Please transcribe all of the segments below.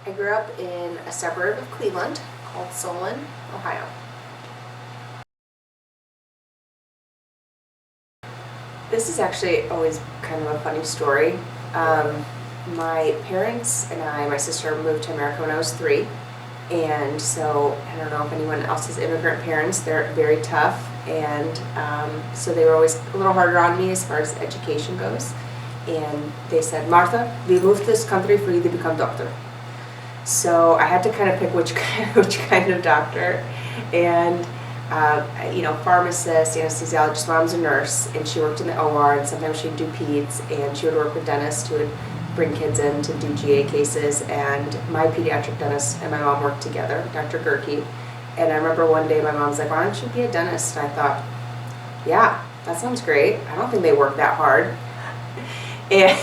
I grew up in a suburb of Cleveland called Solon, Ohio. This is actually always kind of a funny story. My parents and my sister moved to America when I was 3. And so I don't know if anyone else has immigrant parents. They're very tough. And so they were always a little harder on me as far as education goes. And they said, Martha, we moved to this country for you to become doctor. So I had to kind of pick which kind of doctor. And pharmacist, anesthesiologist. Mom's a nurse, and she worked in the OR, and sometimes she'd do peds, and she would work with dentists who would bring kids in to do GA cases. And my pediatric dentist and my mom worked together, Dr. Gerke. And I remember one day my mom's like, why don't you be a dentist? And I thought, yeah, that sounds great. I don't think they work that hard. And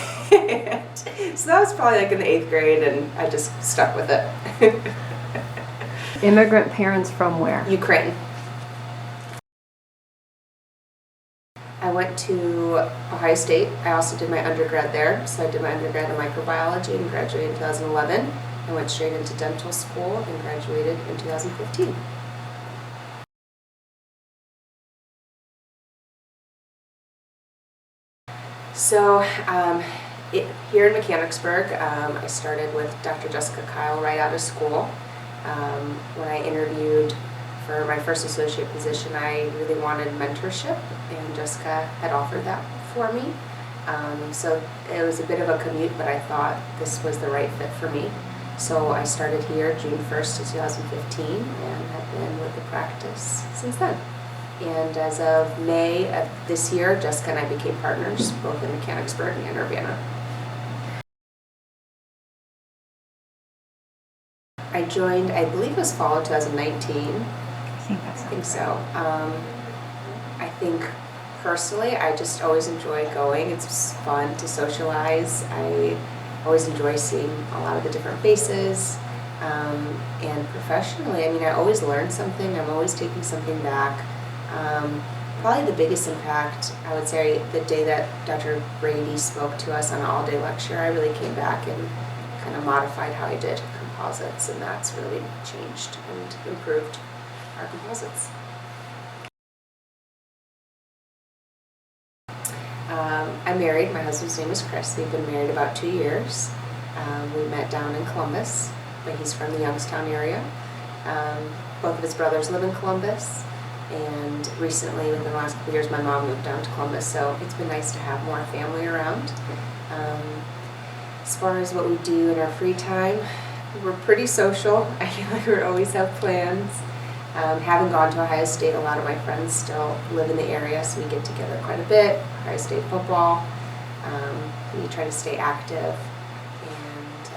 so that was probably like in the 8th grade, and I just stuck with it. Immigrant parents from where? Ukraine. I went to Ohio State. I also did my undergrad there. So I did my undergrad in microbiology and graduated in 2011. I went straight into dental school and graduated in 2015. So here in Mechanicsburg, I started with Dr. Jessica Kyle right out of school. When I interviewed for my first associate position, I really wanted mentorship, and Jessica had offered that for me. So it was a bit of a commute, but I thought this was the right fit for me. So I started here June 1st of 2015 and have been with the practice since then. And as of May of this year, Jessica and I became partners, both in Mechanicsburg and Urbana. I joined, I believe it was fall of 2019. I think so. I think personally, I just always enjoy going. It's fun to socialize. I always enjoy seeing a lot of the different faces. And professionally, I always learn something. I'm always taking something back. Probably the biggest impact, I would say, the day that Dr. Brady spoke to us on an all-day lecture, I really came back and kind of modified how I did composites, and that's really changed and improved our composites. I'm married. My husband's name is Chris. We've been married about 2 years. We met down in Columbus, but he's from the Youngstown area. Both of his brothers live in Columbus, and recently, within the last couple years, my mom moved down to Columbus, so it's been nice to have more family around. As far as what we do in our free time, we're pretty social. I feel like we always have plans. Having gone to Ohio State, a lot of my friends still live in the area, so we get together quite a bit. Ohio State football. We try to stay active and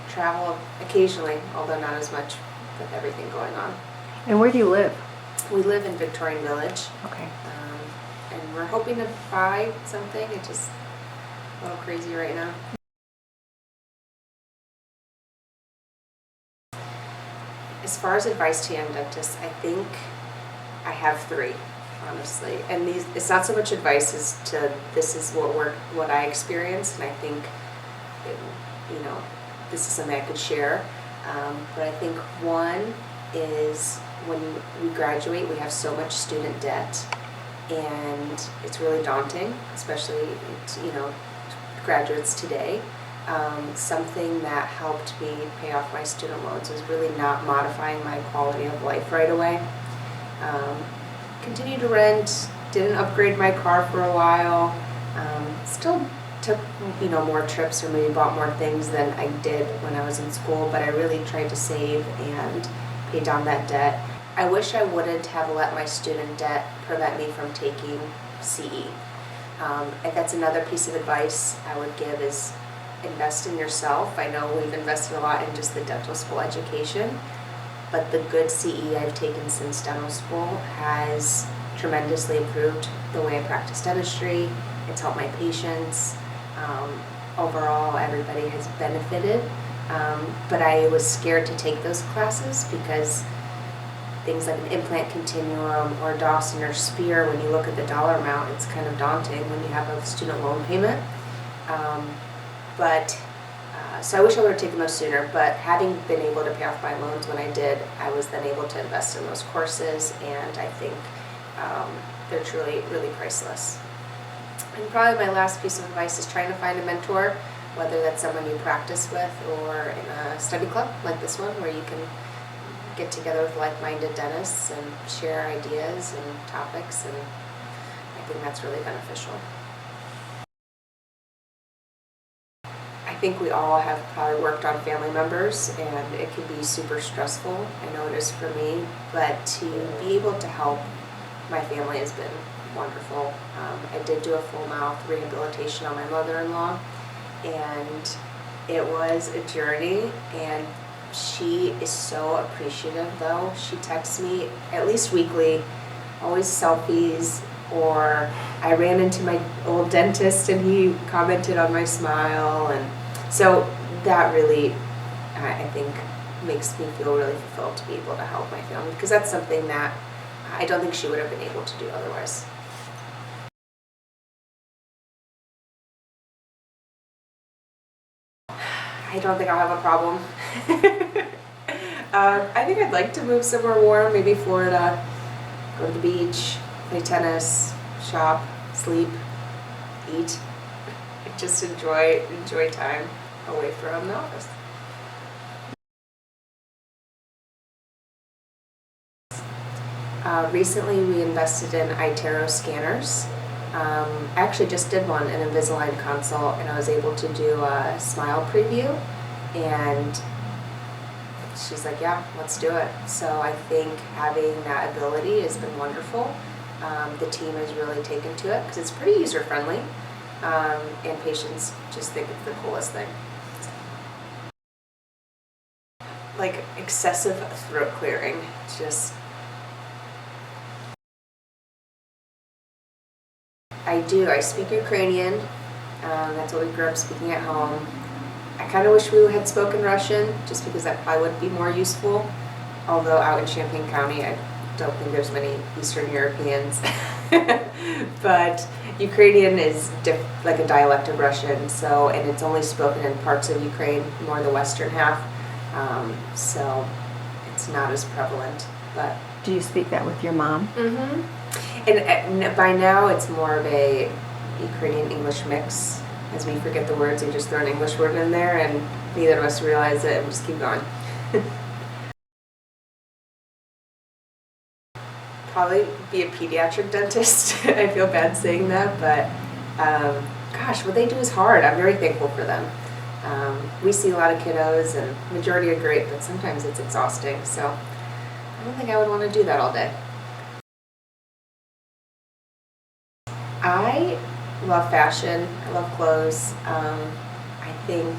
travel occasionally, although not as much with everything going on. And where do you live? We live in Victorian Village. Okay. And we're hoping to buy something. It's just a little crazy right now. As far as advice to young dentists, I think I have 3, honestly. And it's not so much advice as to this is what I experienced, and I think this is something I could share. But I think one is when we graduate, we have so much student debt, and it's really daunting, especially graduates today. Something that helped me pay off my student loans was really not modifying my quality of life right away. Continued to rent, didn't upgrade my car for a while, still took more trips or maybe bought more things than I did when I was in school, but I really tried to save and pay down that debt. I wish I wouldn't have let my student debt prevent me from taking CE. And that's another piece of advice I would give is invest in yourself. I know we've invested a lot in just the dental school education, but the good CE I've taken since dental school has tremendously improved the way I practice dentistry. It's helped my patients. Overall, everybody has benefited. But I was scared to take those classes because things like an implant continuum or Dawson or Spear, when you look at the dollar amount, it's kind of daunting when you have a student loan payment. But So I wish I would have taken those sooner, but having been able to pay off my loans when I did, I was then able to invest in those courses, and I think they're truly, really priceless. And probably my last piece of advice is trying to find a mentor, whether that's someone you practice with or in a study club like this one, where you can get together with like-minded dentists and share ideas and topics, and I think that's really beneficial. I think we all have probably worked on family members, and it can be super stressful. I know it is for me, but to be able to help my family has been wonderful. I did do a full mouth rehabilitation on my mother-in-law, and it was a journey, and she is so appreciative though. She texts me at least weekly, always selfies, or I ran into my old dentist and he commented on my smile, and so that really, I think, makes me feel really fulfilled to be able to help my family, because that's something that I don't think she would have been able to do otherwise. I don't think I'll have a problem. I think I'd like to move somewhere warm, maybe Florida, go to the beach, play tennis, shop, sleep, eat. Just enjoy time away from the office. Recently we invested in iTero scanners. I actually just did one, an Invisalign consult, and I was able to do a smile preview, and she's like, yeah, let's do it. So I think having that ability has been wonderful. The team has really taken to it because it's pretty user-friendly, and patients just think it's the coolest thing. Like excessive throat clearing, just... I do. I speak Ukrainian. That's what we grew up speaking at home. I kind of wish we had spoken Russian, just because that probably would be more useful. Although out in Champaign County, I don't think there's many Eastern Europeans. But Ukrainian is like a dialect of Russian, so, and it's only spoken in parts of Ukraine, more the western half. So it's not as prevalent. But Do you speak that with your mom? mm-hmm. And by now it's more of a Ukrainian English mix. As we forget the words, we just throw an English word in there, and neither of us realize it, and we just keep going. Probably be a pediatric dentist. I feel bad saying that, but gosh, what they do is hard. I'm very thankful for them. We see a lot of kiddos, and the majority are great, but sometimes it's exhausting. So I don't think I would want to do that all day. I love fashion. I love clothes. I think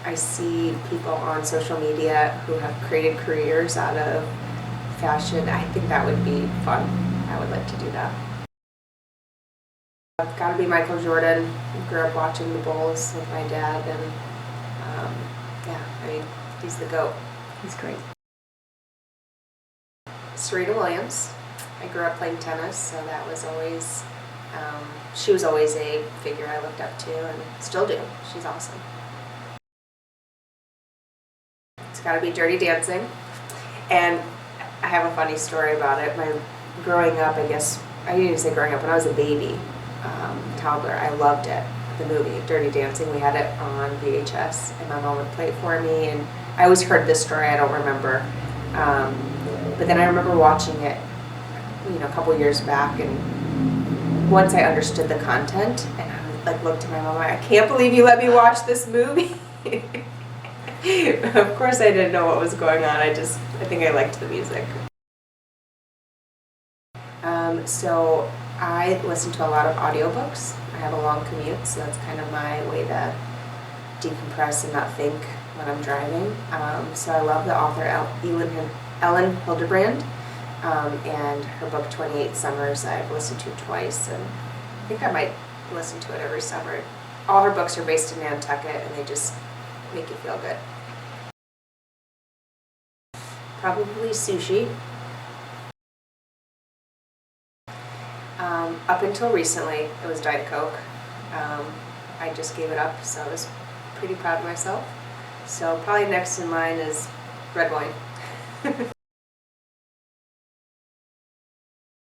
I see people on social media who have created careers out of fashion. I think that would be fun. I would like to do that. I've got to be Michael Jordan. I grew up watching the Bulls with my dad, and yeah, I mean, he's the GOAT. He's great. Serena Williams. I grew up playing tennis, so that was always... she was always a figure I looked up to, and still do. She's awesome. It's got to be Dirty Dancing. And I have a funny story about it. Growing up, I guess, I didn't even say growing up, when I was a baby, toddler, I loved it. The movie, Dirty Dancing, we had it on VHS, and my mom would play it for me, and I always heard this story, I don't remember. But then I remember watching it, a couple years back, and once I understood the content, and I looked at my mom, I can't believe you let me watch this movie. Of course I didn't know what was going on, I think I liked the music. So I listen to a lot of audiobooks. I have a long commute, so that's kind of my way to decompress and not think when I'm driving. So I love the author Ellen Hildebrand. And her book 28 Summers I've listened to twice, and I think I might listen to it every summer. All her books are based in Nantucket, and they just make you feel good. Probably sushi. Up until recently, it was Diet Coke. I just gave it up, so I was pretty proud of myself. So probably next in line is red wine.